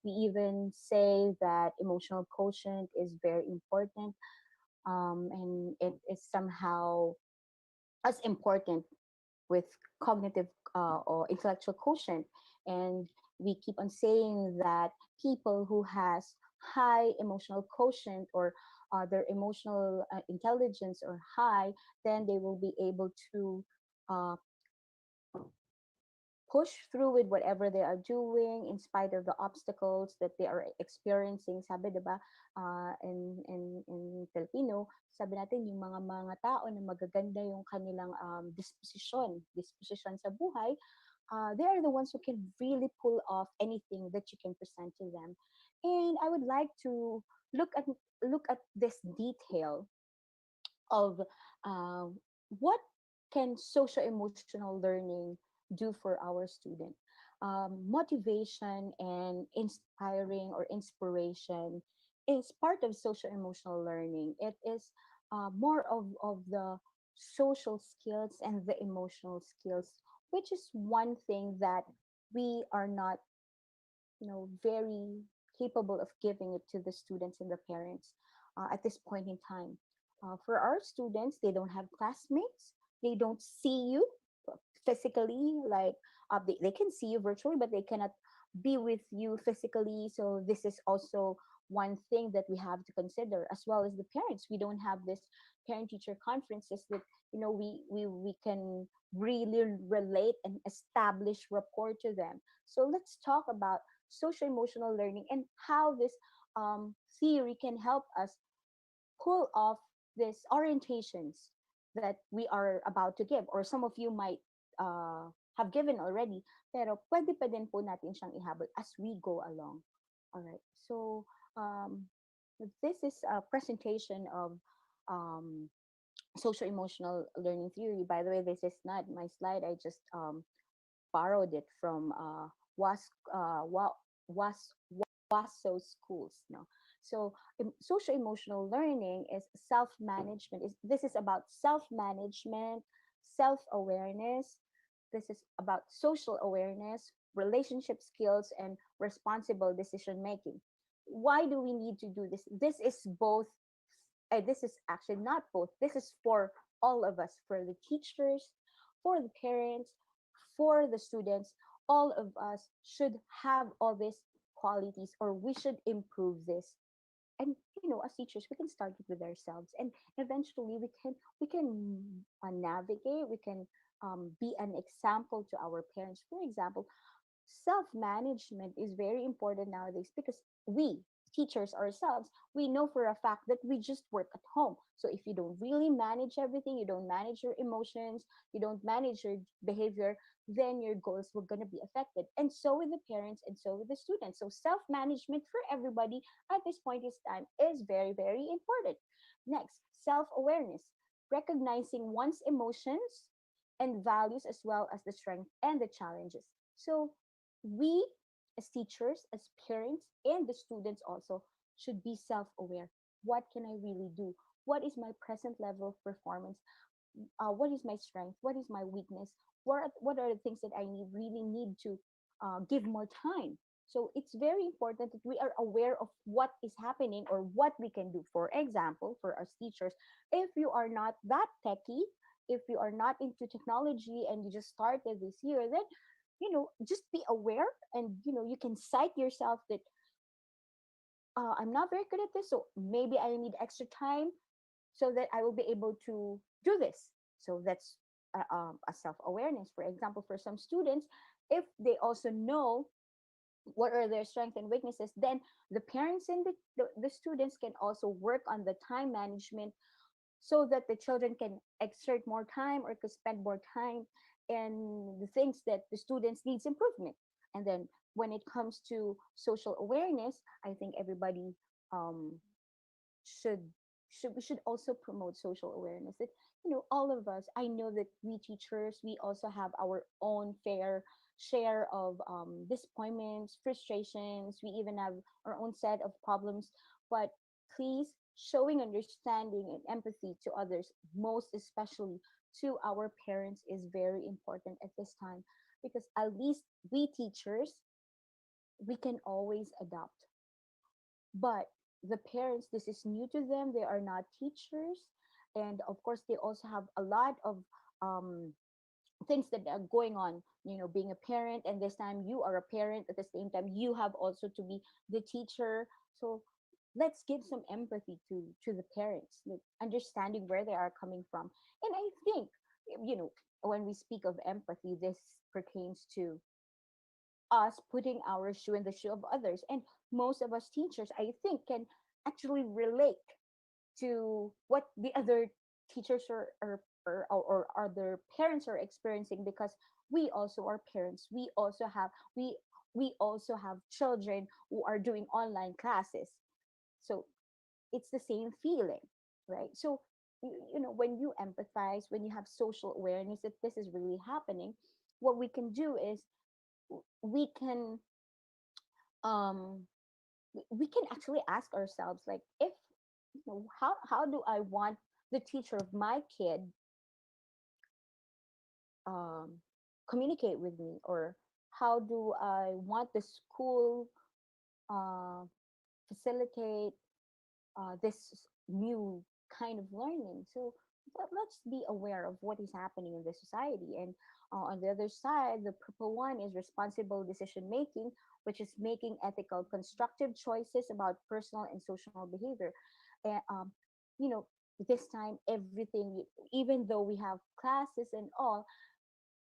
We even say that emotional quotient is very important, and it is somehow as important with cognitive or intellectual quotient. And we keep on saying that people who has high emotional quotient, or their emotional intelligence or high, then they will be able to uh, push through with whatever they are doing in spite of the obstacles that they are experiencing. Sabi, diba, in Filipino, sabi natin, yung mga tao na magaganda yung kanilang disposition sa buhay, they are the ones who can really pull off anything that you can present to them. And I would like to look at look at this detail of uh, what can social emotional learning do for our student. Motivation and inspiring or inspiration is part of social emotional learning. It is more of the social skills and the emotional skills, which is one thing that we are not, very capable of giving it to the students and the parents at this point in time. For our students, they don't have classmates, they don't see you physically, like they can see you virtually, but they cannot be with you physically. So this is also one thing that we have to consider, as well as the parents. We don't have this parent teacher conferences that, we can really relate and establish rapport to them. So let's talk about social emotional learning and how this theory can help us pull off these orientations that we are about to give, or some of you might have given already, pero pwede pa din po natin siyang ihabol as we go along. All right. So um, this is a presentation of um, social emotional learning theory. By the way, this is not my slide. I just borrowed it from was was WASO schools. No, so social emotional learning is self management. Is This is about self management, self awareness. This is about social awareness, relationship skills, and responsible decision making. Why do we need to do this? This is both. This is actually not both. This is for all of us, for the teachers, for the parents, for the students. All of us should have all these qualities, or we should improve this. And as teachers, we can start it with ourselves, and eventually we can navigate. We can be an example to our parents. For example, self management is very important nowadays, because we teachers ourselves, we know for a fact that we just work at home. So if you don't really manage everything, you don't manage your emotions, you don't manage your behavior, then your goals will going to be affected. And so with the parents, and so with the students. So self management for everybody at this point in time is very, very important. Next, self awareness, recognizing one's emotions and values, as well as the strength and the challenges. So we, as teachers, as parents, and the students also, should be self-aware. What can I really do? What is my present level of performance? What is my strength? What is my weakness? What are the things that I really need to give more time? So it's very important that we are aware of what is happening, or what we can do. For example, for us teachers, if you are not that techy, if you are not into technology and you just started this year, then just be aware, and you can cite yourself that I'm not very good at this, so maybe I need extra time so that I will be able to do this. So that's a self-awareness. For example, for some students, if they also know what are their strengths and weaknesses, then the parents and the students can also work on the time management, so that the children can exert more time, or could spend more time in the things that the students needs improvement. And then when it comes to social awareness, I think everybody um, should we should also promote social awareness, that all of us, I know that we teachers, we also have our own fair share of disappointments, frustrations. We even have our own set of problems. But please, showing understanding and empathy to others, most especially to our parents, is very important at this time, because at least we teachers, we can always adapt. But the parents, this is new to them. They are not teachers, and of course they also have a lot of um, things that are going on, being a parent, and this time you are a parent, at the same time you have also to be the teacher. So let's give some empathy to the parents, like understanding where they are coming from. And I think, when we speak of empathy, this pertains to us putting our shoe in the shoe of others. And most of us teachers, I think, can actually relate to what the other teachers or other parents are experiencing, because we also are parents. We also have children who are doing online classes. So it's the same feeling, right? So when you empathize, when you have social awareness that this is really happening, what we can do is we can um we can actually ask ourselves, like, if how do I want the teacher of my kid um communicate with me, or how do I want the school uh, facilitate this new kind of learning. So let's be aware of what is happening in the society. And on the other side, the purple one is responsible decision making, which is making ethical, constructive choices about personal and social behavior. And this time, everything, even though we have classes and all,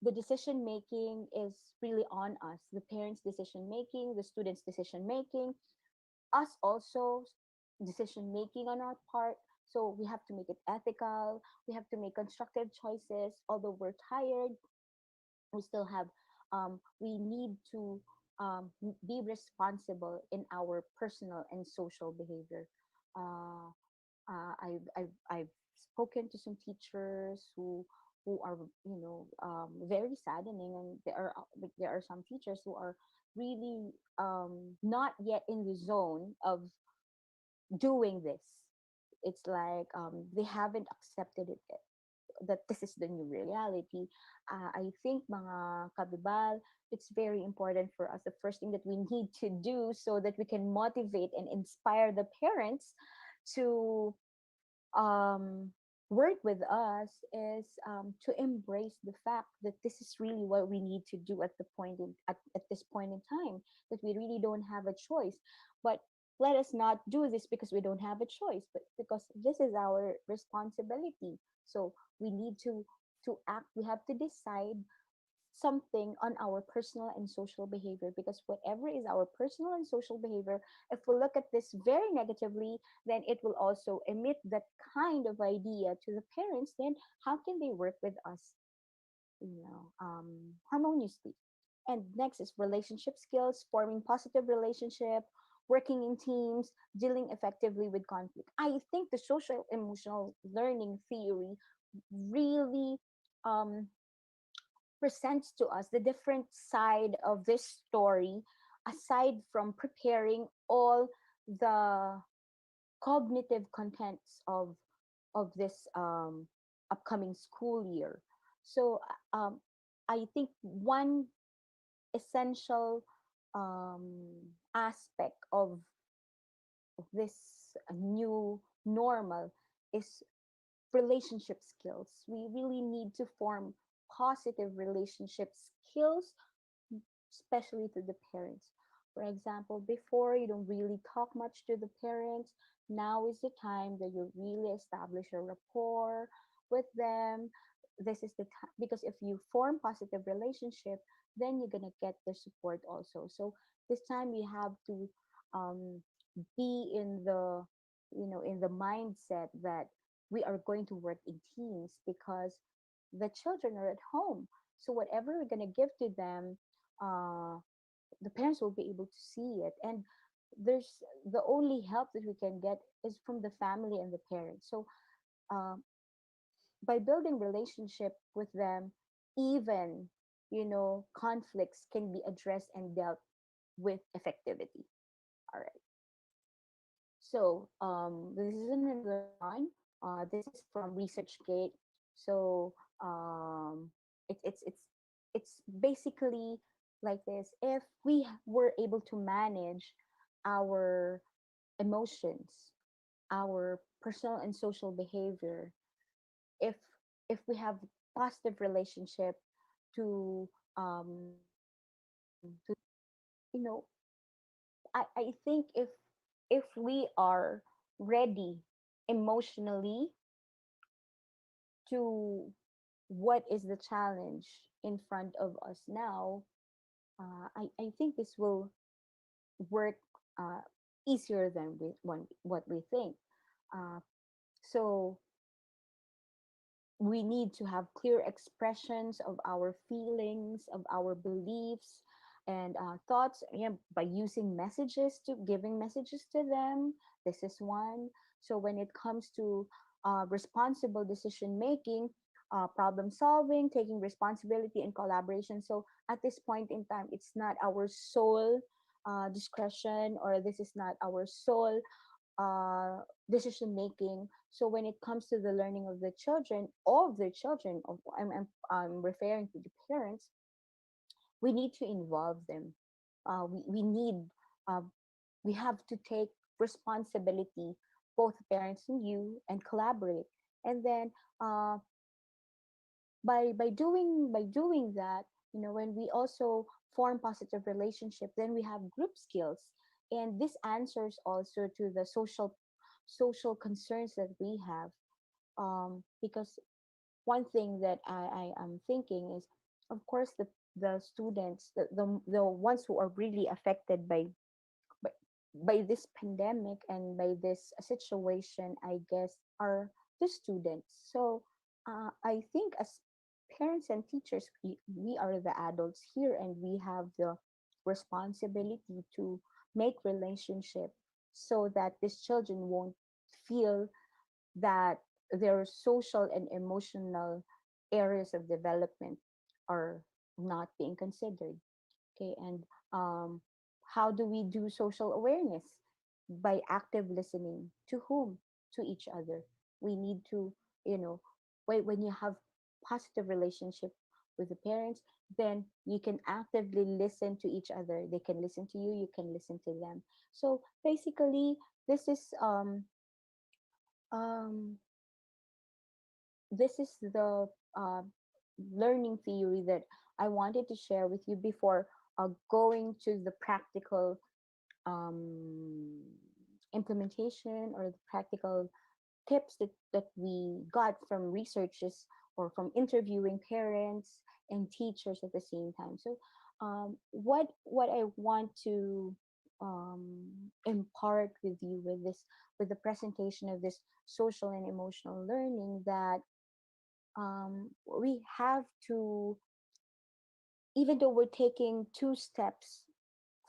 the decision making is really on us. The parents' decision making, the students' decision making, us also decision making on our part. So we have to make it ethical, we have to make constructive choices. Although we're tired, we still have we need to be responsible in our personal and social behavior. uh, I've spoken to some teachers who are very saddening, and there are some teachers who are really not yet in the zone of doing this. It's like they haven't accepted it yet, that this is the new reality. I think, mga kabibal, it's very important for us. The first thing that we need to do so that we can motivate and inspire the parents to um, work with us is to embrace the fact that this is really what we need to do at this point in time, that we really don't have a choice. But let us not do this because we don't have a choice, but because this is our responsibility. So we need to act. We have to decide something on our personal and social behavior, because whatever is our personal and social behavior, if we look at this very negatively, then it will also emit that kind of idea to the parents. Then how can they work with us harmoniously? And next is relationship skills, forming positive relationship, working in teams, dealing effectively with conflict. I think the social emotional learning theory really um, presents to us the different side of this story, aside from preparing all the cognitive contents of this upcoming school year. So I think one essential aspect of this new normal is relationship skills. We really need to form positive relationship skills, especially to the parents. For example, before you don't really talk much to the parents. Now is the time that you really establish a rapport with them. This is the time, because if you form positive relationship, then you're gonna get the support also. So this time you have to um, be in the mindset that we are going to work in teams, because the children are at home. So whatever we're gonna give to them, uh, the parents will be able to see it. And there's the only help that we can get is from the family and the parents. So um, by building relationship with them, even conflicts can be addressed and dealt with effectivity. All right. So this is another one. This is from ResearchGate. So um, it's basically like this. If we were able to manage our emotions, our personal and social behavior, if we have positive relationship to to, you know, I think if we are ready emotionally to what is the challenge in front of us now, I think this will work uh, easier than what we think. Uh, so we need to have clear expressions of our feelings, of our beliefs, and thoughts, yeah, by using messages, to giving messages to them. This is one. So when it comes to responsible decision making, problem solving, taking responsibility, and collaboration. So at this point in time, it's not our sole discretion, or this is not our sole uh, decision making. So when it comes to the learning of the children, of the children, of I'm referring to the parents, we need to involve them. We need uh, we have to take responsibility, both parents and you, and collaborate. And then uh, by doing that, when we also form positive relationship, then we have group skills, and this answers also to the social concerns that we have. Because one thing that I am thinking is, of course, the students, the ones who are really affected by, by this pandemic and by this situation, I guess, are the students. So I think as parents and teachers, we are the adults here, and we have the responsibility to make relationship so that these children won't feel that their social and emotional areas of development are not being considered. Okay, and um, how do we do social awareness? By active listening. To whom? To each other. We need to, you know, when you have positive relationship with the parents, then you can actively listen to each other. They can listen to you, you can listen to them. So basically, this is um, this is the learning theory that I wanted to share with you before going to the practical um, implementation, or the practical tips that we got from researches, or from interviewing parents and teachers at the same time. So what I want to impart with you with this, with the presentation of this social and emotional learning, that we have to, even though we're taking two steps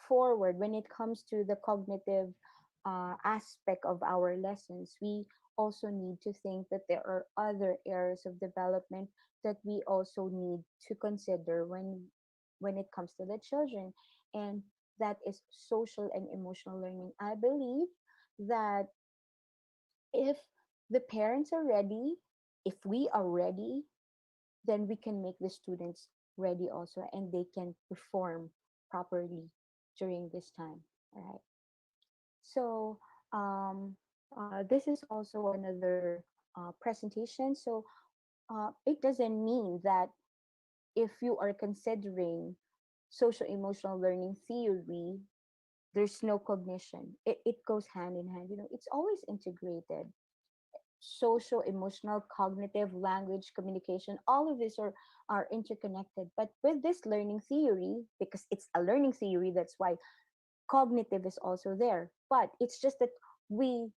forward when it comes to the cognitive aspect of our lessons, we also need to think that there are other areas of development that we also need to consider when it comes to the children, and that is social and emotional learning. I believe that if the parents are ready, if we are ready, then we can make the students ready also, and they can perform properly during this time. All right. So this is also another presentation. So it doesn't mean that if you are considering social emotional learning theory, there's no cognition. It goes hand in hand. It's always integrated. Social, emotional, cognitive, language, communication, all of these are interconnected. But with this learning theory, because it's a learning theory, that's why cognitive is also there. But it's just that we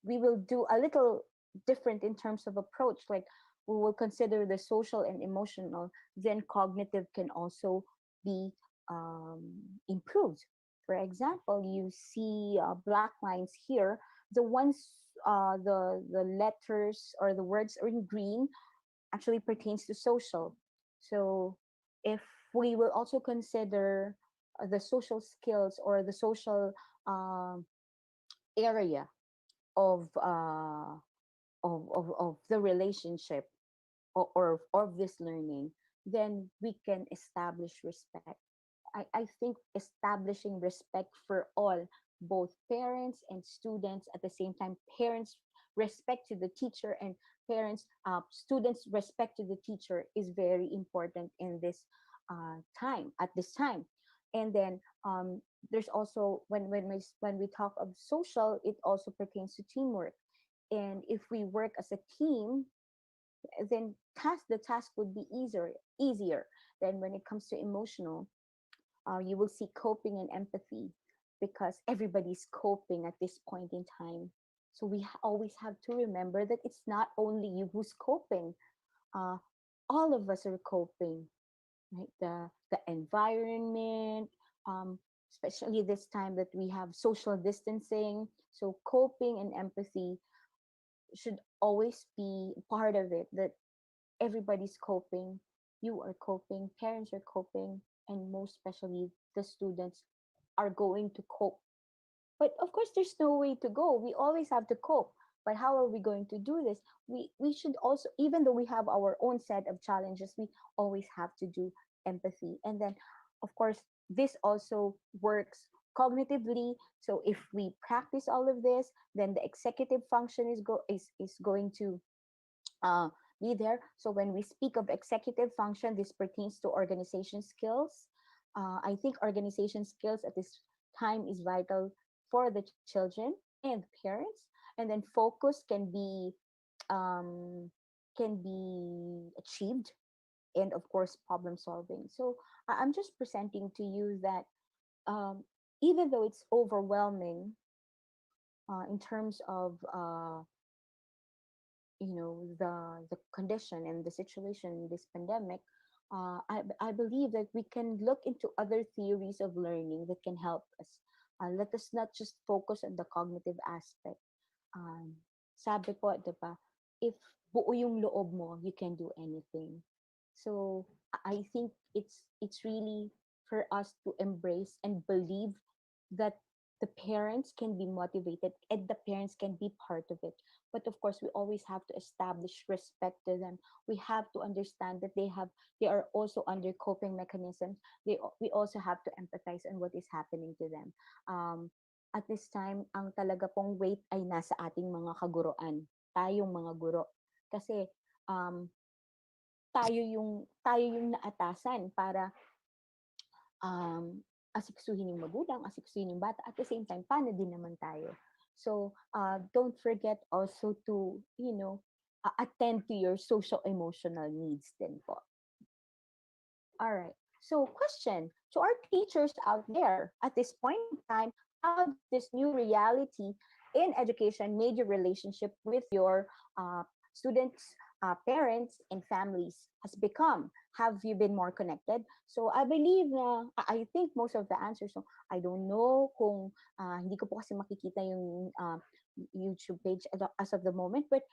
we will do a little different in terms of approach. Like, we will consider the social and emotional, then cognitive can also be improved. For example, you see black lines here. The ones, the letters or the words are in green, actually pertains to social. So if we will also consider the social skills, or the social um, area of, of the relationship, or of this learning, then we can establish respect. I think establishing respect for all, both parents and students at the same time, parents respect to the teacher and students respect to the teacher is very important in this time at this time. And then there's also when we talk of social, it also pertains to teamwork. And if we work as a team, then the task would be easier. Then when it comes to emotional, you will see coping and empathy, because everybody's coping at this point in time. So we always have to remember that it's not only you who's coping. Uh, all of us are coping, right? The environment, um, especially this time that we have social distancing. So coping and empathy should always be part of it. That everybody's coping, you are coping, parents are coping, and most especially the students are going to cope. But of course, there's no way to go. We always have to cope. But how are we going to do this? We should also, even though we have our own set of challenges, we always have to do empathy. And then, of course, this also works cognitively. So if we practice all of this, then the executive function is going to uh, be there. So when we speak of executive function, this pertains to organization skills. I think organization skills at this time is vital for the children and parents. And then focus um, can be achieved, and of course problem solving. So I'm just presenting to you that um, even though it's overwhelming in terms of the condition and the situation in this pandemic, I believe that we can look into other theories of learning that can help us. Let us not just focus on the cognitive aspect. um, Sabi po, 'di ba, if buo yung loob mo, you can do anything. So I think it's really for us to embrace and believe that the parents can be motivated and the parents can be part of it. But of course, we always have to establish respect to them. We have to understand that they are also under coping mechanisms. We also have to empathize on what is happening to them. At this time, ang talaga pong weight ay nasa ating mga kaguruan, tayong mga guro. Kasi um, tayo yung naatasan para um, asiksuhin yung magulang, asiksuhin yung bata. At the same time, paano din naman tayo? So, don't forget also to, attend to your social emotional needs din po. All right. So, question to our teachers out there at this point in time, how does this new reality in education made your relationship with your students, parents, and families has become? Have you been more connected? So, I believe na, I think most of the answers, so I don't know kung hindi ko po kasi makikita yung YouTube page as of the moment, but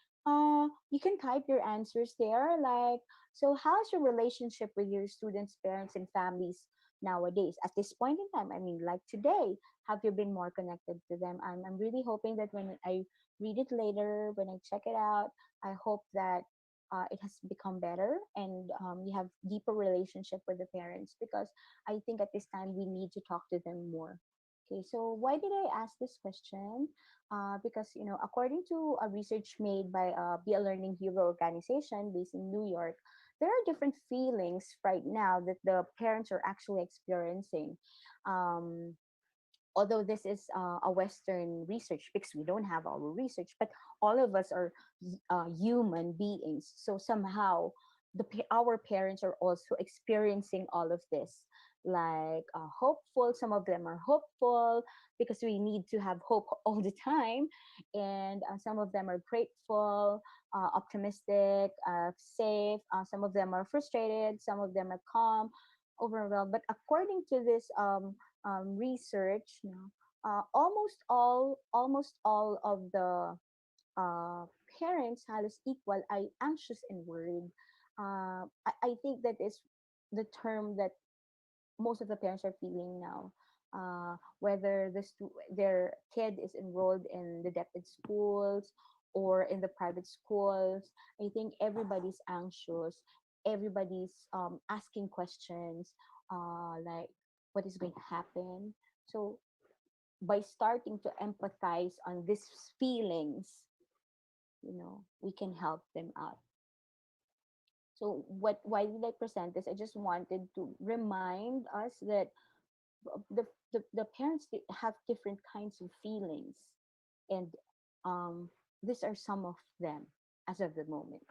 you can type your answers there, like, so how's your relationship with your students, parents, and families nowadays at this point in time? I mean, like today, have you been more connected to them? I'm really hoping that when I read it later, when I check it out, I hope that it has become better, and you have deeper relationship with the parents, because I think at this time we need to talk to them more. Okay, so why did I ask this question? Because according to a research made by Be a Learning Hero organization based in New York, there are different feelings right now that the parents are actually experiencing. Um, Although this is a Western research, because we don't have our research, but all of us are human beings. So somehow, our parents are also experiencing all of this. Like hopeful, some of them are hopeful because we need to have hope all the time, and some of them are grateful, optimistic, safe. Some of them are frustrated. Some of them are calm, overwhelmed. But according to this research, almost all of the uh, parents halos equal ay anxious and worried. I think that is the term that most of the parents are feeling now. Whether their kid is enrolled in the DepEd schools or in the private schools, I think everybody's anxious. Everybody's asking questions, like what is going to happen. So by starting to empathize on these feelings, we can help them out. So why did I present this? I just wanted to remind us that the parents have different kinds of feelings, and um, these are some of them as of the moment.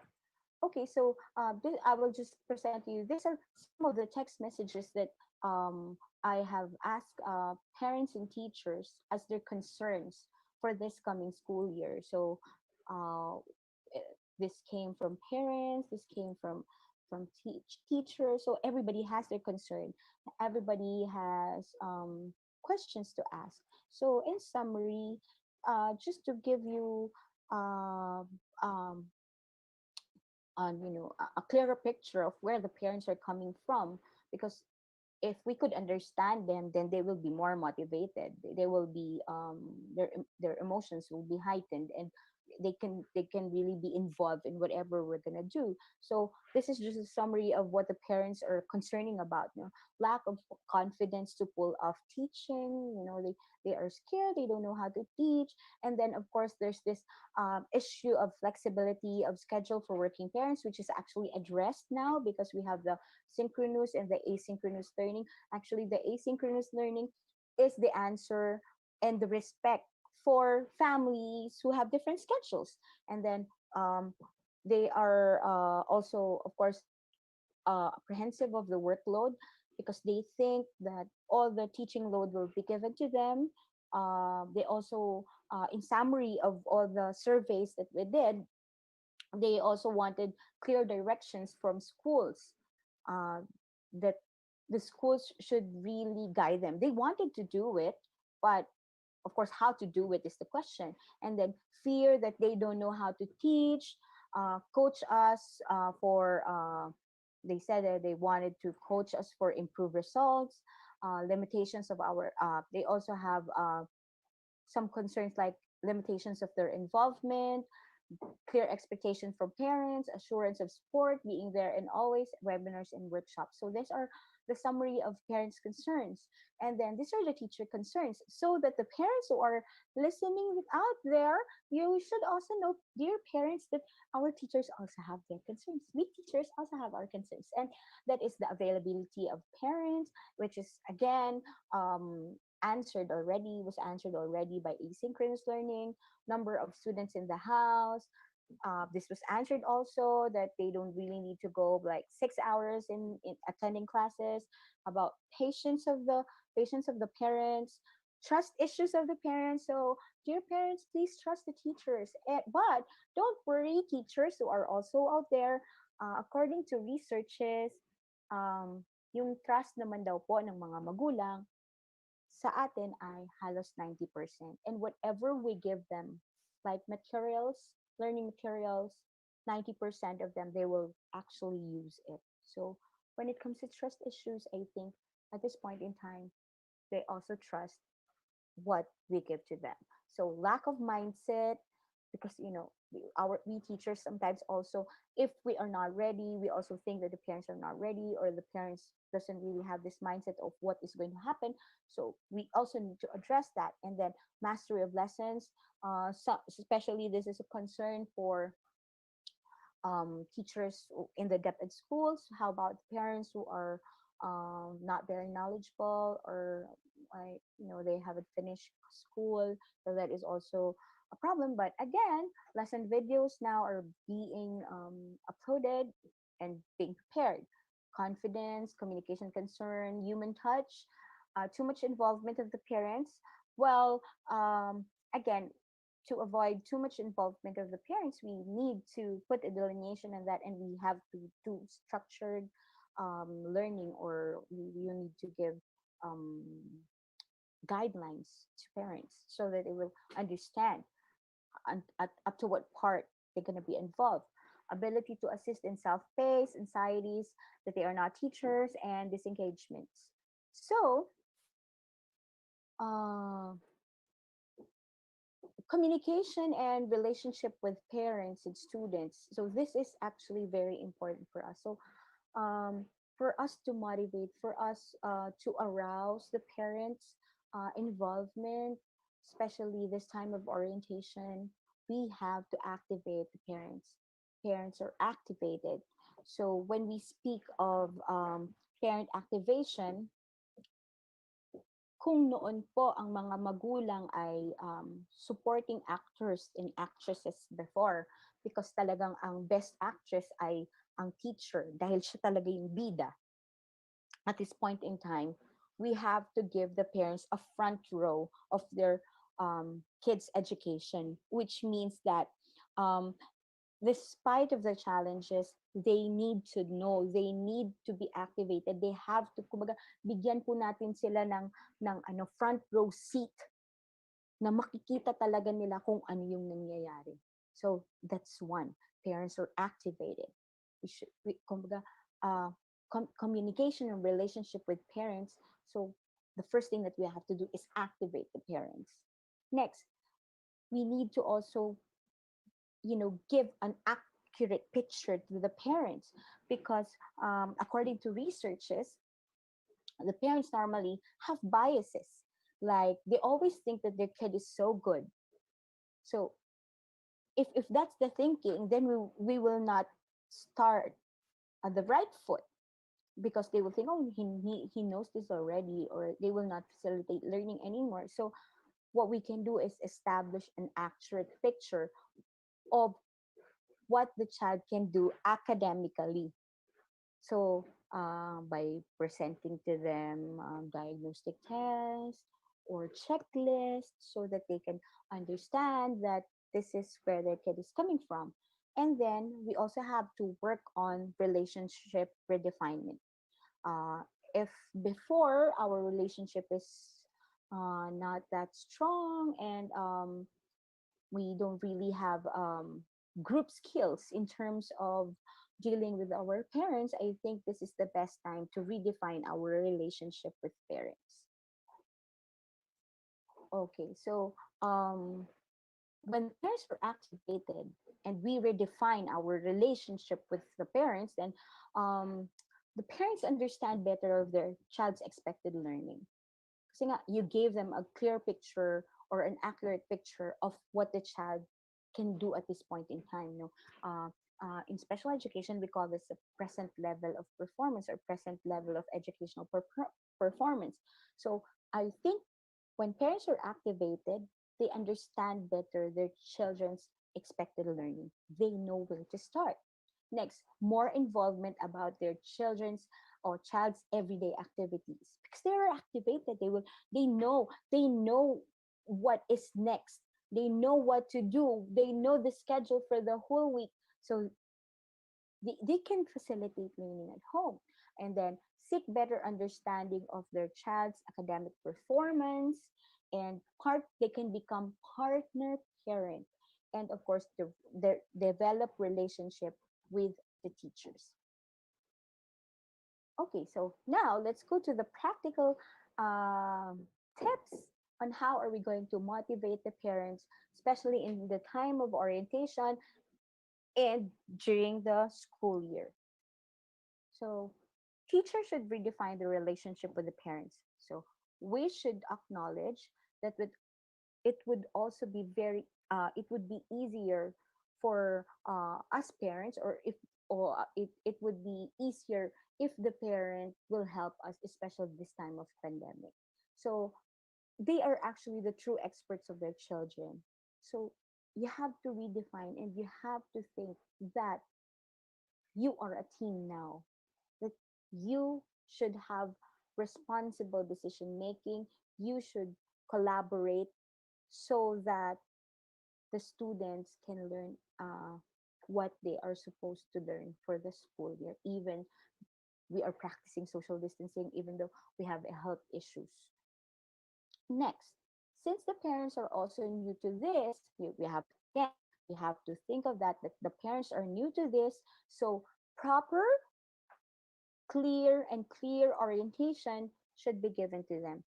Okay, so I will just present to you. These are some of the text messages that um, I have asked parents and teachers as their concerns for this coming school year. So uh, this came from parents, this came from teachers. So everybody has their concern. Everybody has questions to ask. So in summary, just to give you um, um, a clearer picture of where the parents are coming from, because if we could understand them, then they will be more motivated. They will be their emotions will be heightened, and they can really be involved in whatever we're gonna do. So this is just a summary of what the parents are concerning about. Lack of confidence to pull off teaching. They are scared. They don't know how to teach. And then of course there's this issue of flexibility of schedule for working parents, which is actually addressed now because we have the synchronous and the asynchronous learning. Actually, the asynchronous learning is the answer and the respect for families who have different schedules. And then they are also, of course, apprehensive of the workload because they think that all the teaching load will be given to them. They also, in summary of all the surveys that we did, they also wanted clear directions from schools, uh, that the schools should really guide them. They wanted to do it, but of course, how to do it is the question. And then fear that they don't know how to teach, coach us for. They said that they wanted to coach us for improved results, limitations of our. They also have some concerns like limitations of their involvement, clear expectation from parents, assurance of support, being there and always, webinars and workshops. So these are the summary of parents' concerns. And then these are the teacher concerns. So that the parents who are listening out there, you should also know, dear parents, that our teachers also have their concerns. We teachers also have our concerns. And that is the availability of parents, which is again was answered already by asynchronous learning, number of students in the house. This was answered also that they don't really need to go like 6 hours in attending classes. About patience of the parents, trust issues of the parents. So dear parents, please trust the teachers. But don't worry, teachers who are also out there. According to researches, yung trust naman daw po ng mga magulang sa atin ay halos 90%. And whatever we give them, like materials, learning materials, 90% of them, they will actually use it. So when it comes to trust issues, I think at this point in time, they also trust what we give to them. So lack of mindset, because we teachers sometimes also, if we are not ready, we also think that the parents are not ready, or the parents doesn't really have this mindset of what is going to happen. So we also need to address that. And then mastery of lessons, especially this is a concern for teachers in the depth ed schools. How about parents who are not very knowledgeable, or like they haven't finished school? So that is also a problem. But again, lesson videos now are being uploaded and being prepared. Confidence, communication concern, human touch, too much involvement of the parents. Well, again, to avoid too much involvement of the parents, we need to put a delineation on that, and we have to do structured learning, or you need to give um, guidelines to parents so that they will understand up to what part they're going to be involved. Ability to assist in self-paced, anxieties, that they are not teachers, and disengagements. So, uh, communication and relationship with parents and students. So this is actually very important for us. So um, for us to motivate, for us to arouse the parents' involvement, especially this time of orientation, we have to activate the parents. Parents are activated. So when we speak of parent activation, kung noon po ang mga magulang ay supporting actors and actresses before, because talagang ang best actress ay ang teacher dahil siya talaga yung bida. At this point in time, we have to give the parents a front row of their kids' education, which means that um, despite of the challenges, they need to know, they need to be activated. They have to, kumbaga, bigyan po natin sila ng ano, front row seat na makikita talaga nila kung ano yung nangyayari. So that's one. Parents are activated. Kumbaga, communication and relationship with parents. So the first thing that we have to do is activate the parents. Next, we need to also, give an accurate picture to the parents, because according to researches, the parents normally have biases. Like they always think that their kid is so good. So if that's the thinking, then we will not start at the right foot, because they will think, oh, he knows this already, or they will not facilitate learning anymore. So what we can do is establish an accurate picture of what the child can do academically. So by presenting to them diagnostic tests or checklists, so that they can understand that this is where their kid is coming from. And then we also have to work on relationship redefinement. Uh, if before our relationship is not that strong, and we don't really have group skills in terms of dealing with our parents, I think this is the best time to redefine our relationship with parents. Okay, so when the parents are activated and we redefine our relationship with the parents, then um, the parents understand better of their child's expected learning. Kasi nga, you gave them a clear picture or an accurate picture of what the child can do at this point in time. Uh, in special education, we call this a present level of performance, or present level of educational performance. So I think when parents are activated, they understand better their children's expected learning. They know where to start. Next, more involvement about their children's or child's everyday activities, because they are activated. They know what is next. They know what to do. They know the schedule for the whole week. So they can facilitate learning at home, and then seek better understanding of their child's academic performance, and they can become partner parent, and of course develop relationship with the teachers. Okay, so now let's go to the practical tips on how are we going to motivate the parents, especially in the time of orientation and during the school year. So teachers should redefine the relationship with the parents. So we should acknowledge that it would also be it would be easier for us parents, or it would be easier if the parent will help us, especially this time of pandemic. So they are actually the true experts of their children. So you have to redefine, and you have to think that you are a team now, that you should have responsible decision making. You should collaborate, so that the students can learn what they are supposed to learn for the school year, even we are practicing social distancing, even though we have health issues. Next, since the parents are also new to this, we have again, we have to think of that the parents are new to this. So proper, clear orientation should be given to them.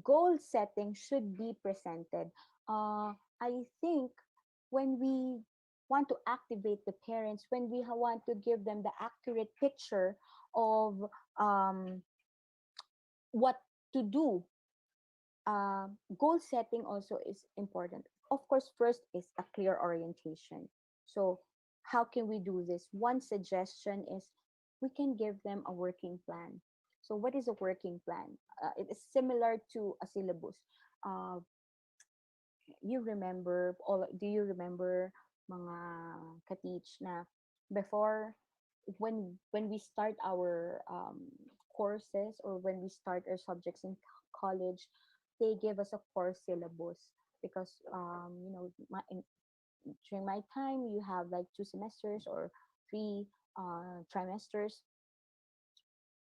Goal setting should be presented. I think when we want to activate the parents, when we want to give them the accurate picture of um, what to do. Goal setting also is important. Of course, first is a clear orientation. So, how can we do this? One suggestion is we can give them a working plan. So, what is a working plan? It is similar to a syllabus. Uh, you remember, all, do you remember mga ka-teach na before, when we start our courses, or when we start our subjects in college, they give us a course syllabus, because during my time you have like 2 semesters or 3 trimesters,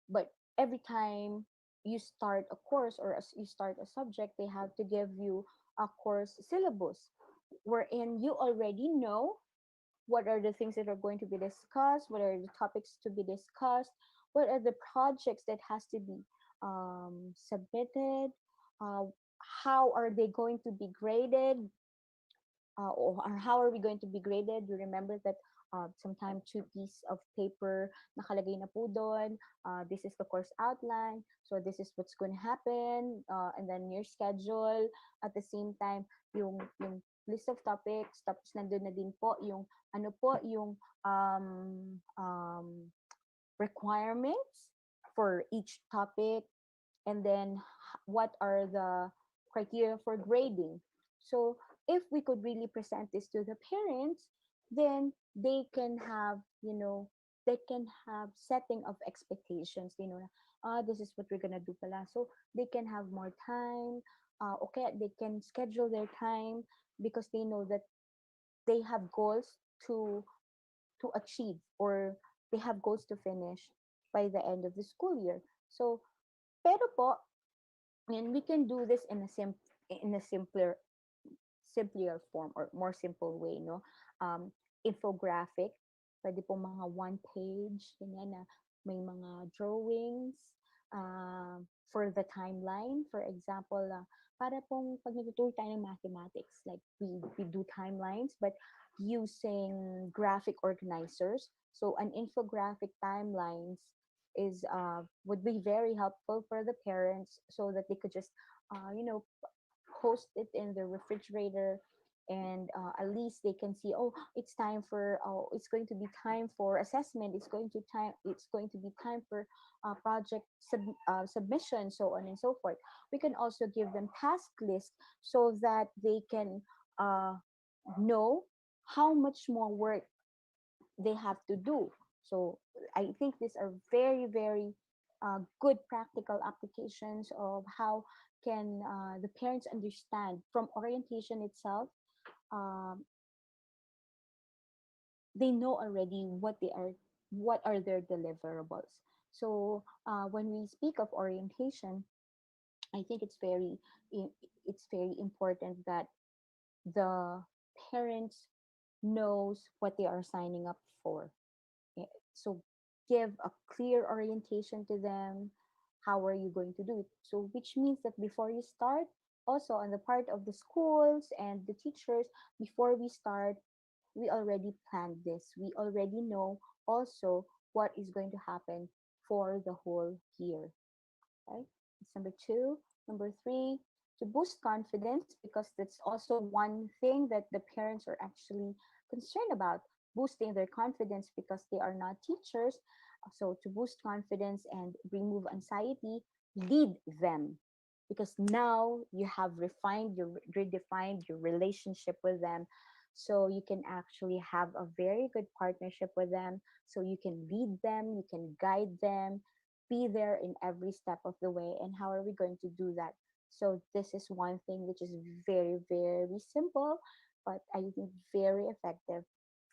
but every time you start a course, or as you start a subject, they have to give you a course syllabus, wherein you already know what are the things that are going to be discussed, what are the topics to be discussed, what are the projects that has to be submitted, uh, how are they going to be graded, or how are we going to be graded. You remember that sometimes 2 pieces of paper nakalagay na po doon, this is the course outline, so this is what's going to happen, and then your schedule. At the same time, yung list of topics, tapos nandun na din po yung ano po yung requirements for each topic, and then what are the criteria for grading. So if we could really present this to the parents, then they can have, they can have setting of expectations. They know na, this is what we're gonna do pala. So they can have more time. Okay, they can schedule their time, because they know that they have goals to achieve, or they have goals to finish by the end of the school year. So, pero po, and we can do this in a simpler form, or more simple way, no? Infographic, pwede po mga one page, ganyan na may mga drawings, for the timeline. For example, para pong pag nagtuturo tayo ng mathematics, like we do timelines, but using graphic organizers. So an infographic timelines is would be very helpful for the parents, so that they could just post it in the refrigerator, and at least they can see, oh, it's time for, oh, it's going to be time for assessment, it's going to be time for project submission, so on and so forth. We can also give them task list, so that they can uh, know how much more work they have to do. So I think these are very, very good practical applications of how can the parents understand from orientation itself. Um, they know already what are their deliverables. So when we speak of orientation, I think it's very important that the parents knows what they are signing up for. So give a clear orientation to them. How are you going to do it? So which means that before you start, also on the part of the schools and the teachers, before we start, we already planned this. We already know also what is going to happen for the whole year. Okay, that's number two. Number three, to boost confidence, because that's also one thing that the parents are actually concerned about, boosting their confidence, because they are not teachers. So to boost confidence and remove anxiety, lead them, because now you have redefined your relationship with them, so you can actually have a very good partnership with them, so you can lead them, you can guide them, be there in every step of the way. And how are we going to do that? So this is one thing which is very, very simple, but I think very effective.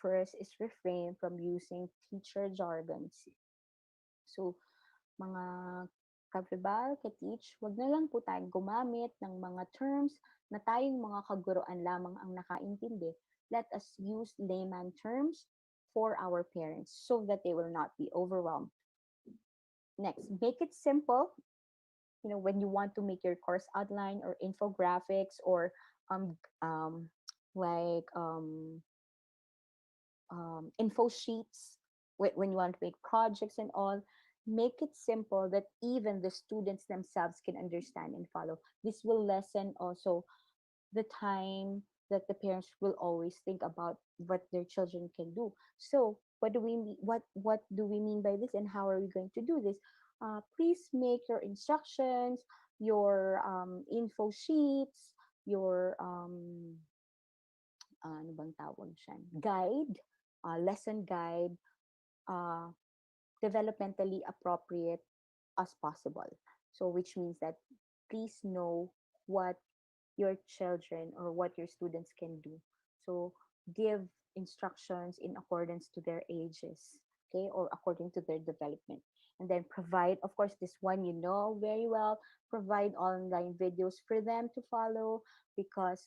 First is refrain from using teacher jargons. So mga kabibal, ka-teach, wag na lang po tayong gumamit ng mga terms na tayong mga kaguruan lamang ang nakaintindi. Let us use layman terms for our parents, so that they will not be overwhelmed. Next, make it simple. When you want to make your course outline or infographics, or um, um, like info sheets when you want to make projects and all. Make it simple that even the students themselves can understand and follow. This will lessen also the time that the parents will always think about what their children can do. So what do we mean, what do we mean by this, and how are we going to do this? Please make your instructions, your info sheets, your ano bang tawag siyan? Guide, lesson guide, uh, developmentally appropriate as possible. So, which means that please know what your children or what your students can do. So, give instructions in accordance to their ages, okay, or according to their development. And then provide, of course, this one you know very well, provide online videos for them to follow, because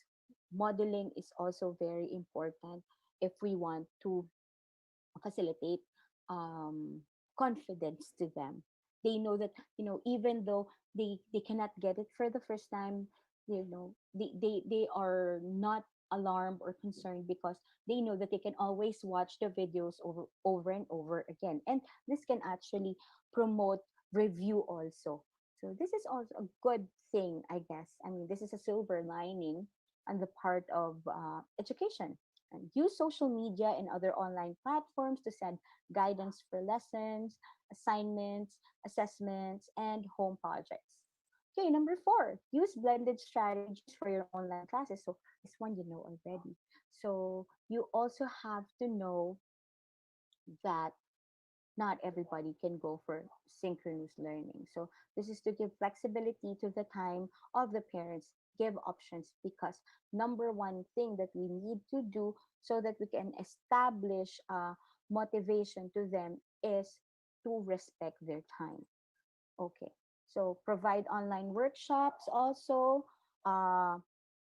modeling is also very important if we want to facilitate um, confidence to them. They know that, even though they cannot get it for the first time, they are not alarmed or concerned, because they know that they can always watch the videos over and over again, and this can actually promote review also. So this is also a good thing, I guess. I mean, this is a silver lining on the part of education. And use social media and other online platforms to send guidance for lessons, assignments, assessments, and home projects. Okay, number four, use blended strategies for your online classes. So this one you know already. So you also have to know that not everybody can go for synchronous learning. So this is to give flexibility to the time of the parents, give options, because number one thing that we need to do so that we can establish motivation to them is to respect their time. Okay. So provide online workshops also, uh,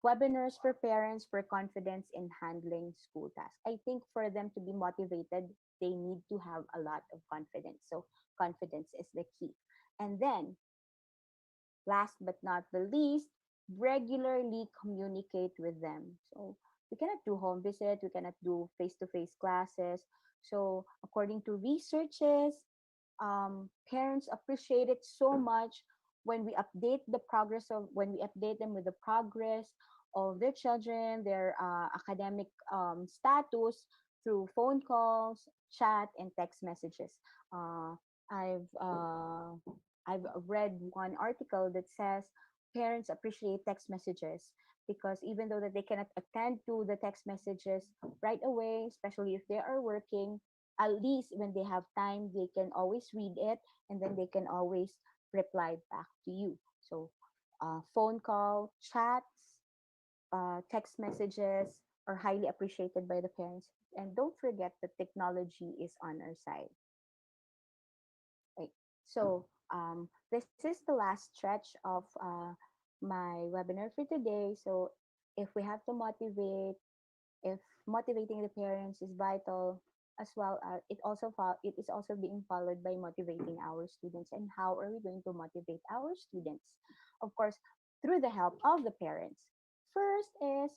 webinars for parents for confidence in handling school tasks. I think for them to be motivated, they need to have a lot of confidence. So confidence is the key. And then last but not the least, regularly communicate with them. So we cannot do home visit, we cannot do face-to-face classes. So according to researches, parents appreciate it so much when we update when we update them with the progress of their children, their academic status through phone calls, chat, and text messages. Uh, I've uh, I've read one article that says parents appreciate text messages, because even though that they cannot attend to the text messages right away, especially if they are working, at least when they have time, they can always read it, and then they can always reply back to you. So, phone call, chats, text messages are highly appreciated by the parents. And don't forget that technology is on our side. Right. So, this is the last stretch of my webinar for today. So, if we have to motivate, if motivating the parents is vital, as well, it is also being followed by motivating our students. And how are we going to motivate our students? Of course, through the help of the parents. First is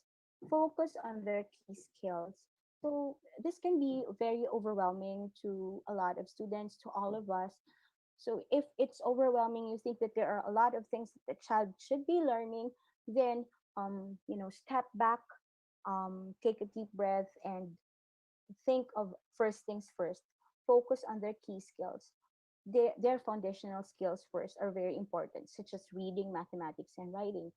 focus on their key skills. So this can be very overwhelming to a lot of students, to all of us. So if it's overwhelming, you think that there are a lot of things that the child should be learning, then step back, take a deep breath, and think of first things first. Focus on their key skills. Their foundational skills first are very important, such as reading, mathematics, and writing.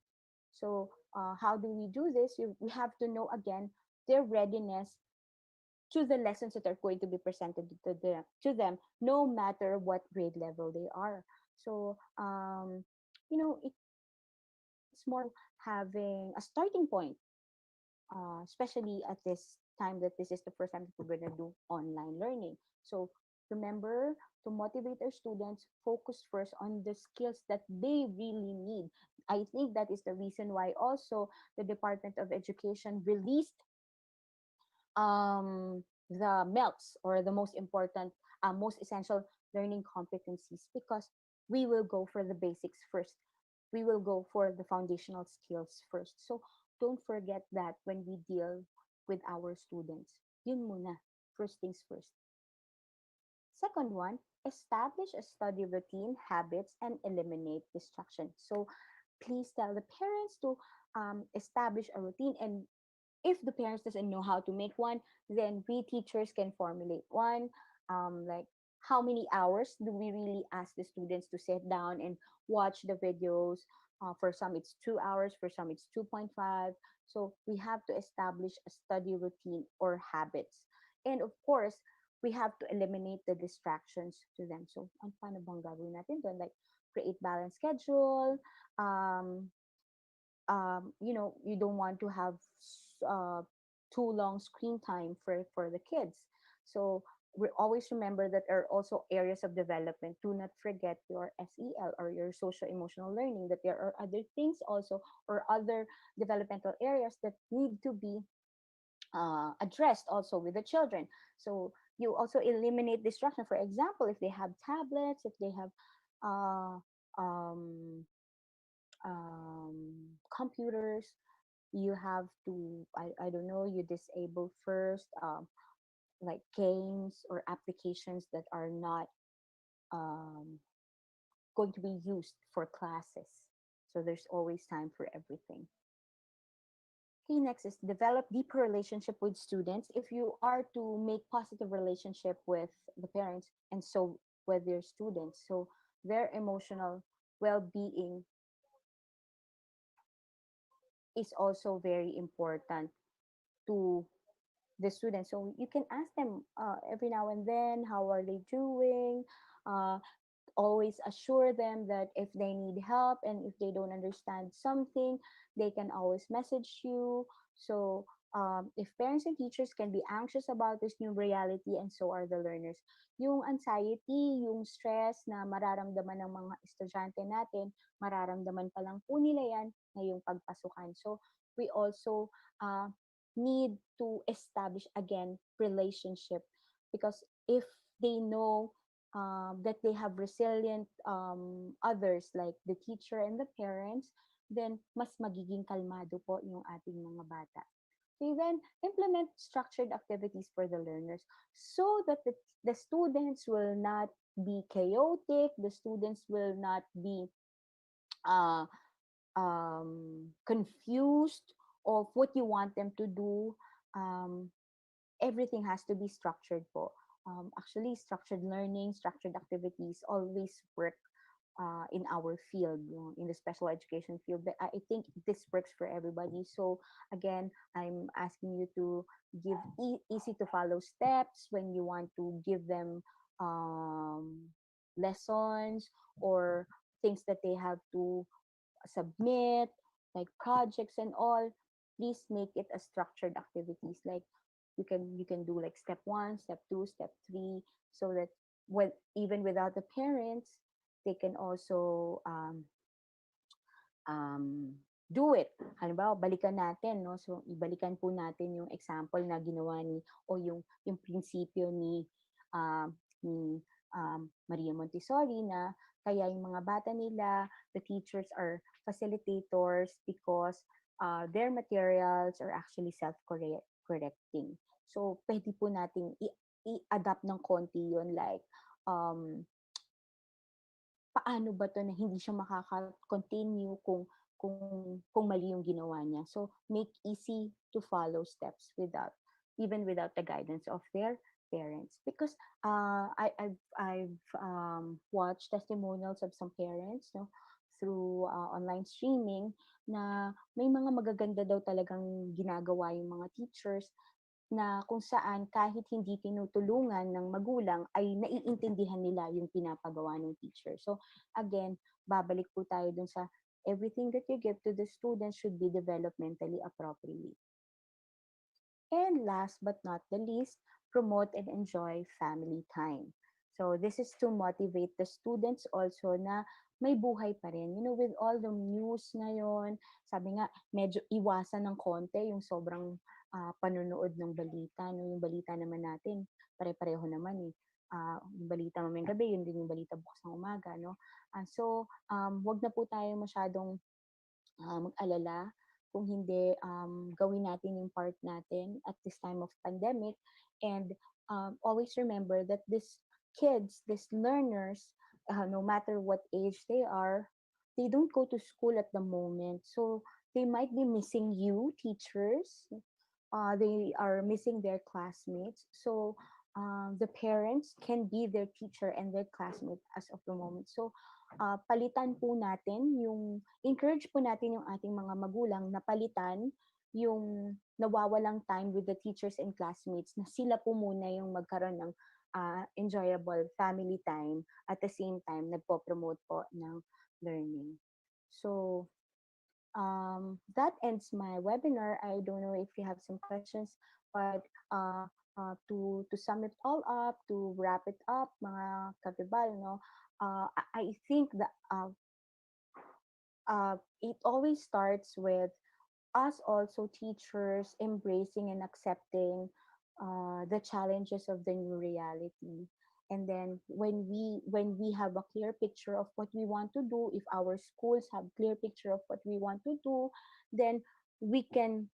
So, how do we do this? We have to know again their readiness to the lessons that are going to be presented to them, no matter what grade level they are. So, it's more having a starting point, especially at this time that this is the first time that we're going to do online learning. So remember to motivate our students, focus first on the skills that they really need. I think that is the reason why also the Department of Education released the MELCs, or the most important, most essential learning competencies, because we will go for the basics first. We will go for the foundational skills first. So don't forget that when we deal with our students. Yun muna. first things first. Second one, establish a study routine, habits, and eliminate distraction. So please tell the parents to establish a routine, and if the parents doesn't know how to make one, then we teachers can formulate one. Like, how many hours do we really ask the students to sit down and watch the videos? For some it's 2 hours, for some it's 2.5. So we have to establish a study routine or habits, and of course we have to eliminate the distractions to them. So ang paano bang gagawin natin doon? Like, create balanced schedule. um, you don't want to have uh, too long screen time for the kids. So we always remember that there are also areas of development. Do not forget your SEL or your social emotional learning, that there are other things also, or other developmental areas that need to be addressed also with the children. So you also eliminate distraction. For example, if they have tablets, if they have uh, um, computers, you have to, I don't know, you disable first, like games or applications that are not um, going to be used for classes. So there's always time for everything. Okay, next is develop deeper relationship with students. If you are to make positive relationship with the parents and so with their students, so their emotional well-being is also very important to the students. So you can ask them every now and then, how are they doing? Uh, Always assure them that if they need help and if they don't understand something, they can always message you. So if parents and teachers can be anxious about this new reality, and so are the learners. Yung anxiety, yung stress na mararamdaman ng mga estudyante natin, mararamdaman pa lang po nila yan ngayong pagpasukan. So we also uh, need to establish again relationship, because if they know that they have resilient others like the teacher and the parents, then mas magiging kalmado po yung ating mga bata. Okay, then implement structured activities for the learners so that the students will not be chaotic, the students will not be uh, confused of what you want them to do. Um, Everything has to be structured po. Actually, structured learning, structured activities always work in our field, in the special education field. But I think this works for everybody. So again, I'm asking you to give easy to follow steps when you want to give them lessons or things that they have to submit, like projects and all. Please make it a structured activities. Like, you can do like step 1, step 2, step 3, so that when even without the parents, they can also do it. Halimbawa, balikan natin, no? So, ibalikan po natin yung example na ginawa ni, o yung prinsipyo um, ni Maria Montessori, na kaya yung mga bata nila, the teachers are facilitators because their materials are actually self-correcting. So, pwede po nating i-adapt ng konti yun, like, paano ba 'to na hindi siya makaka-continue kung mali yung ginawa niya. So, make easy to follow steps even without the guidance of their parents. Because I've watched testimonials of some parents, no, through online streaming, na may mga magaganda daw talagang ginagawa yung mga teachers, na kung saan kahit hindi tinutulungan ng magulang ay naiintindihan nila yung pinapagawa ng teacher. So again, babalik po tayo dun sa everything that you give to the students should be developmentally appropriate. And last but not the least, promote and enjoy family time. So this is to motivate the students also na may buhay pa rin. With all the news ngayon, sabi nga, medyo iwasan ng konti yung sobrang panonood ng balita. No? Yung balita naman natin, pare-pareho naman eh. Yung balita mamayang gabi, yun din yung balita bukas ng umaga. No? Wag na po tayo masyadong mag-alala. Kung hindi, gawin natin yung part natin at this time of pandemic, and always remember that these kids, these learners, no matter what age they are, they don't go to school at the moment. So they might be missing you, teachers. They are missing their classmates. So the parents can be their teacher and their classmate as of the moment. So palitan po natin encourage po natin yung ating mga magulang na palitan yung nawawalang time with the teachers and classmates, na sila po muna yung magkaroon ng enjoyable family time, at the same time nagpo-promote po ng learning. So that ends my webinar. I don't know if you have some questions, but to sum it all up, to wrap it up, mga kabibal, no, I think that it always starts with us also teachers embracing and accepting the challenges of the new reality. And then when we have a clear picture of what we want to do, if our schools have clear picture of what we want to do, then we can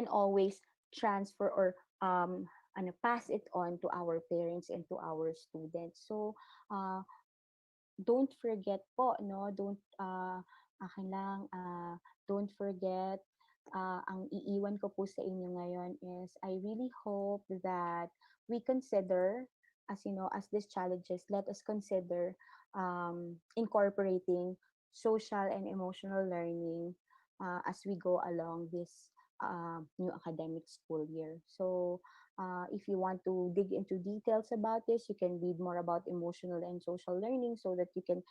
always transfer or pass it on to our parents and to our students. So uh, don't forget po, no? Akin lang, don't forget, ang iiwan ko po sa inyo ngayon is I really hope that we consider, as you know, as these challenges, let us consider incorporating social and emotional learning as we go along this new academic school year. So if you want to dig into details about this, you can read more about emotional and social learning, so that you can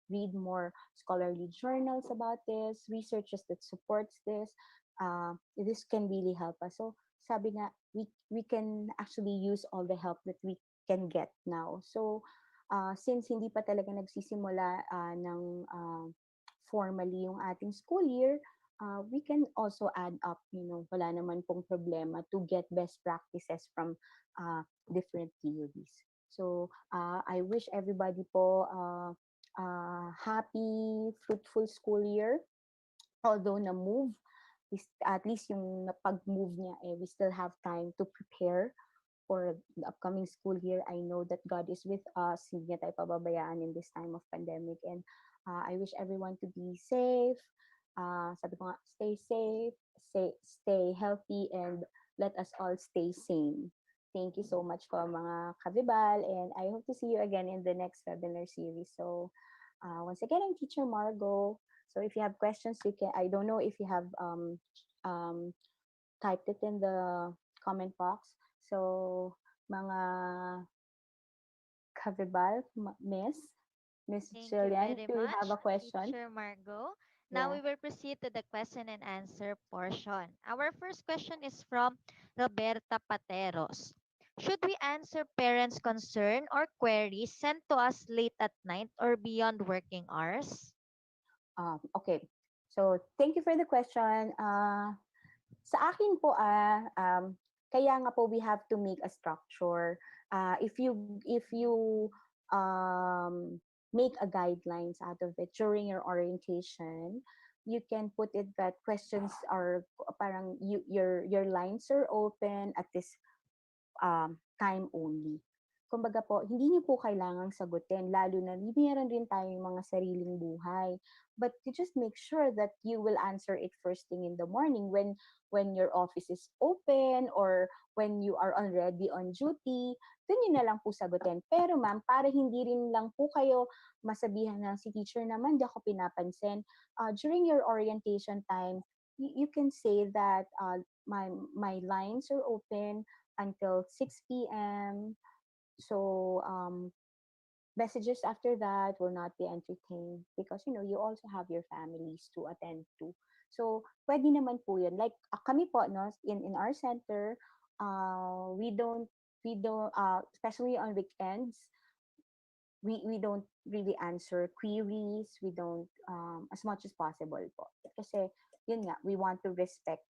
read more scholarly journals about this, researches that supports this. This can really help us. So sabi nga, we can actually use all the help that we can get now. So since hindi pa talaga nagsisimula ng formally yung ating school year, we can also add up, wala naman pong problema to get best practices from different theories. So, I wish everybody po happy, fruitful school year. Although na-move, at least yung pag-move niya, we still have time to prepare for the upcoming school year. I know that God is with us. Hindi niya tayo pababayaan in this time of pandemic. And I wish everyone to be safe. Sabi ko nga, stay safe, stay healthy, and let us all stay sane. Thank you so much po mga kabibal, and I hope to see you again in the next webinar series. So once again, I'm Teacher Margo. So if you have questions, you can, I don't know if you have um, typed it in the comment box. So mga kabibal, Miss Thank you Jillian, very do you have much, a question? Teacher Margot. Now Yeah. we will proceed to the question and answer portion. Our first question is from Roberta Pateros. Should we answer parents' concern or queries sent to us late at night or beyond working hours? Okay. So, thank you for the question. Sa akin po, kaya nga po we have to make a structure. If you make a guidelines out of it during your orientation, you can put it that questions are parang your lines are open at this time only. Kumbaga po, hindi niyo po kailangang sagutin, lalo na meron rin tayong mga sariling buhay. But you just make sure that you will answer it first thing in the morning when your office is open, or when you are already on duty, dun yun na lang po sagutin. Pero ma'am, para hindi rin lang po kayo masabihan ng si teacher naman, di ako pinapansin, during your orientation time, you can say that my lines are open until 6 p.m. So messages after that will not be entertained, because you also have your families to attend to. So pwede naman po yun. Like kami po, no, in our center, we don't especially on weekends, we don't really answer queries. We don't as much as possible po. Kasi yun nga, we want to respect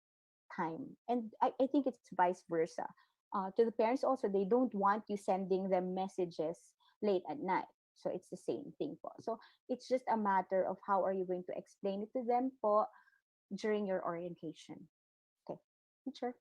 time. And I think it's vice versa. To the parents also, they don't want you sending them messages late at night. So it's the same thing po. So it's just a matter of how are you going to explain it to them po during your orientation. Okay, teacher.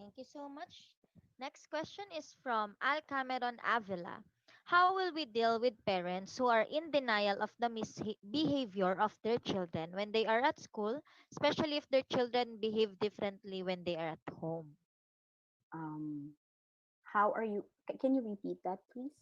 Thank you so much. Next question is from Al Cameron Avila. How will we deal with parents who are in denial of the misbehavior of their children when they are at school, especially if their children behave differently when they are at home? Um, how are you? Can you repeat that, please?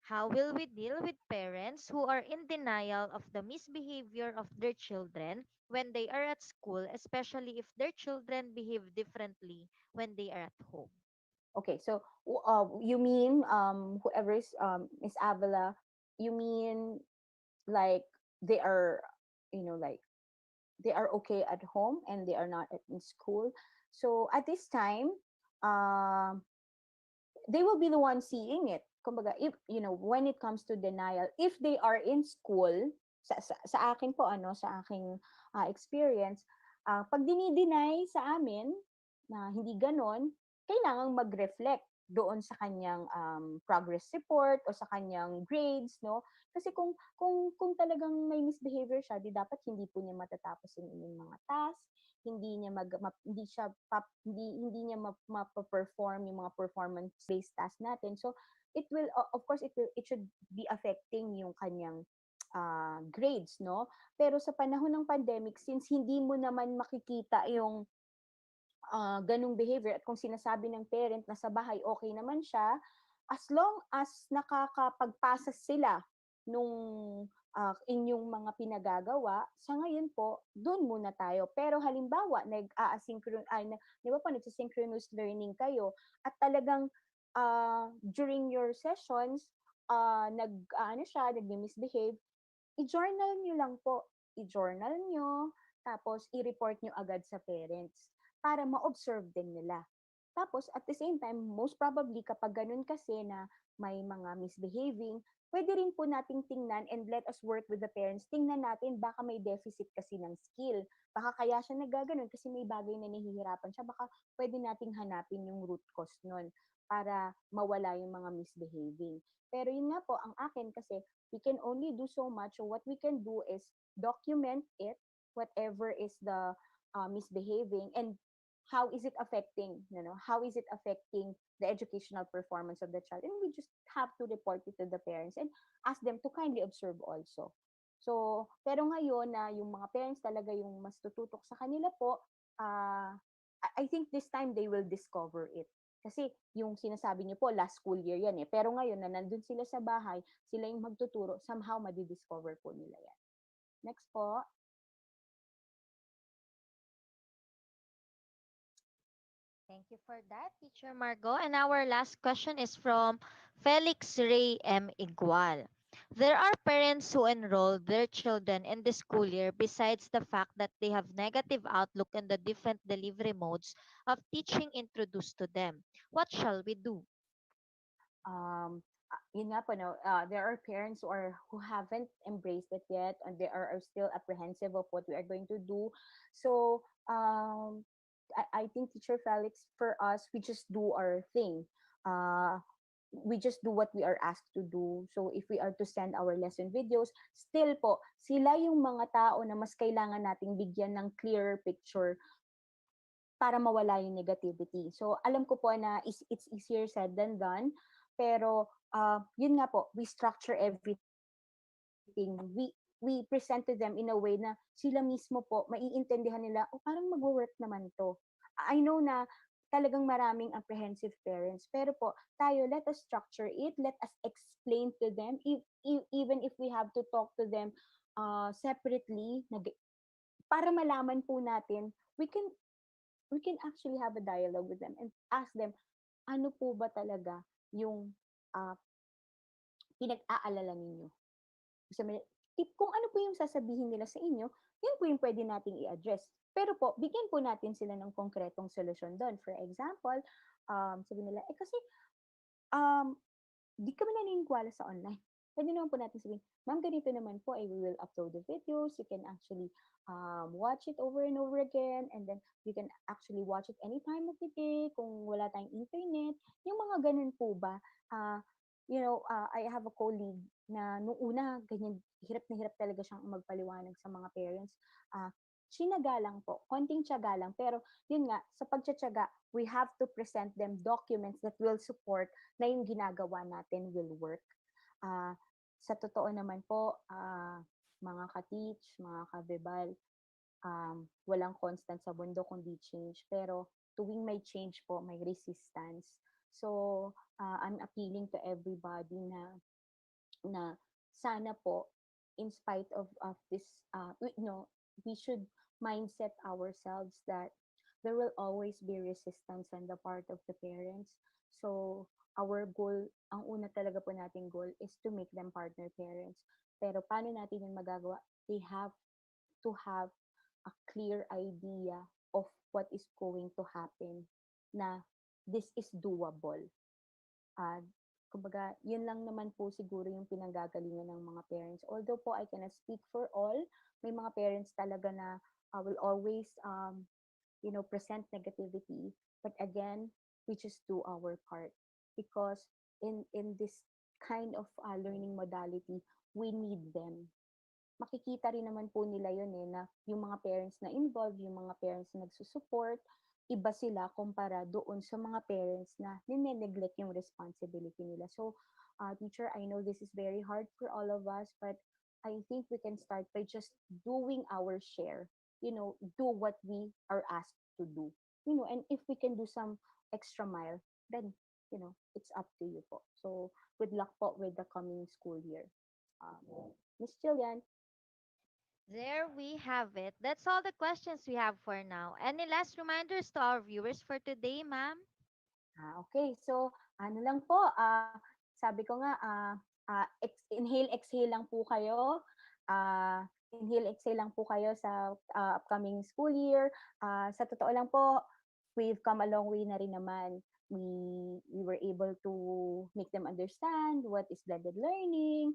How will we deal with parents who are in denial of the misbehavior of their children when they are at school, especially if their children behave differently when they are at home? Okay, so you mean whoever is Miss Avila, you mean like they are, like they are okay at home and they are not in school. So at this time, um they will be the one seeing it. Kumbaga, if, when it comes to denial, if they are in school, sa akin po, sa aking experience, pag dinideny sa amin na hindi ganon, kailangang mag-reflect doon sa kanyang progress report o sa kanyang grades, no? Kasi kung talagang may misbehavior siya, di dapat hindi po niya matatapos yung inyong mga task, hindi niya hindi siya hindi niya mapa-perform yung mga performance based task natin. So it will, of course, it should be affecting yung kanyang grades, no? Pero sa panahon ng pandemic, since hindi mo naman makikita yung ganung behavior at kung sinasabi ng parent na sa bahay okay naman siya, as long as nakakapagpasa sila nung inyong mga pinagagawa, sa ngayon po, doon muna tayo. Pero halimbawa, di ba po, nagsisynchronous learning kayo at talagang during your sessions, nag-misbehave, i-journal nyo lang po. I-journal nyo, tapos i-report nyo agad sa parents para ma-observe din nila. Tapos, at the same time, most probably, kapag ganun kasi na may mga misbehaving, pwede rin po nating tingnan and let us work with the parents. Tingnan natin, baka may deficit kasi ng skill. Baka kaya siya nagaganon kasi may bagay na nahihirapan siya. Baka pwede nating hanapin yung root cause nun para mawala yung mga misbehaving. Pero yun nga po, ang akin kasi, we can only do so much. So what we can do is document it, whatever is the misbehaving, and how is it affecting, how is it affecting the educational performance of the child. And we just have to report it to the parents and ask them to kindly observe also. So, pero ngayon na yung mga parents talaga yung mas tututok sa kanila po, I think this time they will discover it. Kasi yung sinasabi niyo po, last school year yan eh. Pero ngayon na nandun sila sa bahay, sila yung magtuturo, somehow madidiscover po nila yan. Next po. Thank you for that, Teacher Margot. And our last question is from Felix Ray M. Igual. There are parents who enroll their children in the school year besides the fact that they have negative outlook on the different delivery modes of teaching introduced to them. What shall we do? Yun nga po, no, there are parents who haven't embraced it yet and they are still apprehensive of what we are going to do. So I think, Teacher Felix, for us, we just do our thing. Uh, we just do what we are asked to do. So if we are to send our lesson videos, still po, sila yung mga tao na mas kailangan nating bigyan ng clearer picture para mawala yung negativity. So alam ko po na it's easier said than done, pero yun nga po, we structure everything. We present to them in a way na sila mismo po maiintindihan nila, oh, parang mag-work naman to. I know na talagang maraming apprehensive parents, pero po tayo, let us structure it, let us explain to them, even if we have to talk to them separately, para malaman po natin, we can actually have a dialogue with them and ask them, ano po ba talaga yung uh, pinag-aalala ninyo? Sabi, kung ano po yung sasabihin nila sa inyo, yun po yung pwede nating i-address. Pero po, bigyan po natin sila ng konkretong solusyon doon. For example, sabi nila, kasi um, di kami naniniwala sa online. Pwede naman po natin sabihin, ma'am, ganito naman po, we will upload the videos. You can actually watch it over and over again. And then, you can actually watch it any time of the day kung wala tayong internet. Yung mga ganun po ba? I have a colleague na nung una, ganyan, hirap na hirap talaga siyang magpaliwanag sa mga parents. Tsinaga lang po, konting tiyaga lang. Pero yun nga, sa pagtsatsaga, we have to present them documents that will support na yung ginagawa natin will work. Ah, sa totoo naman po, mga ka-teach, mga ka-bebal, walang constant sa mundo kundi change. Pero tuwing may change po, may resistance. So, I'm appealing to everybody na sana po, in spite of this, we should mindset ourselves that there will always be resistance on the part of the parents. So, our goal, ang una talaga po nating goal is to make them partner parents. Pero paano natin yung magagawa? They have to have a clear idea of what is going to happen, na this is doable. Ah, kumbaga, yun lang naman po siguro yung pinanggagalingan ng mga parents. Although po, I cannot speak for all. May mga parents talaga na will always, present negativity. But again, we just do our part. Because in this kind of learning modality, we need them. Makikita rin naman po nila yun na yung mga parents na involved, yung mga parents na nagsusupport, iba sila kumpara doon sa mga parents na nine-neglect yung responsibility nila. So, teacher, I know this is very hard for all of us, but I think we can start by just doing our share. Do what we are asked to do. And if we can do some extra mile, then, it's up to you po. So, good luck po with the coming school year. Miss Jillian. There we have it. That's all the questions we have for now. Any last reminders to our viewers for today, ma'am? Okay. So, ano lang po, sabi ko nga, inhale, exhale lang po kayo. Inhale, exhale lang po kayo sa upcoming school year. Sa totoo lang po, we've come a long way na rin naman. We were able to make them understand what is blended learning,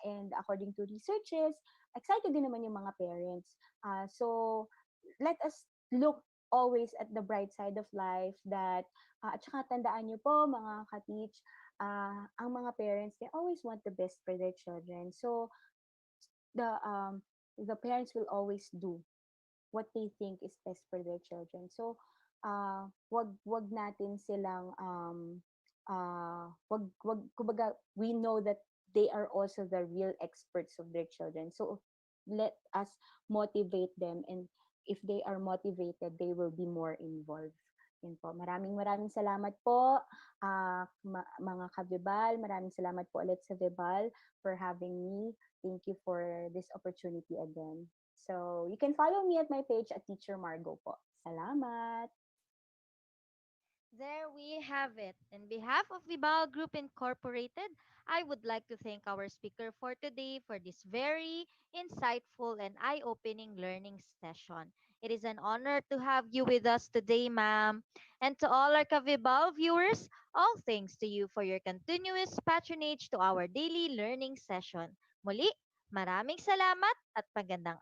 and according to researches, excited din naman yung mga parents. So, let us look always at the bright side of life, that at saka tandaan niyo po mga ka-teach, ang mga parents, they always want the best for their children. So the parents will always do what they think is best for their children. So, wag natin silang kumbaga, we know that they are also the real experts of their children. So, let us motivate them, and if they are motivated, they will be more involved. Yun po. Maraming maraming salamat po, mga ka-Vibal. Maraming salamat po ulit sa Vibal for having me. Thank you for this opportunity again. So, you can follow me at my page at Teacher Margo po. Salamat! There we have it. On behalf of VIVAL Group Incorporated, I would like to thank our speaker for today for this very insightful and eye-opening learning session. It is an honor to have you with us today, ma'am. And to all our Kavibal viewers, all thanks to you for your continuous patronage to our daily learning session. Muli, maraming salamat at magandang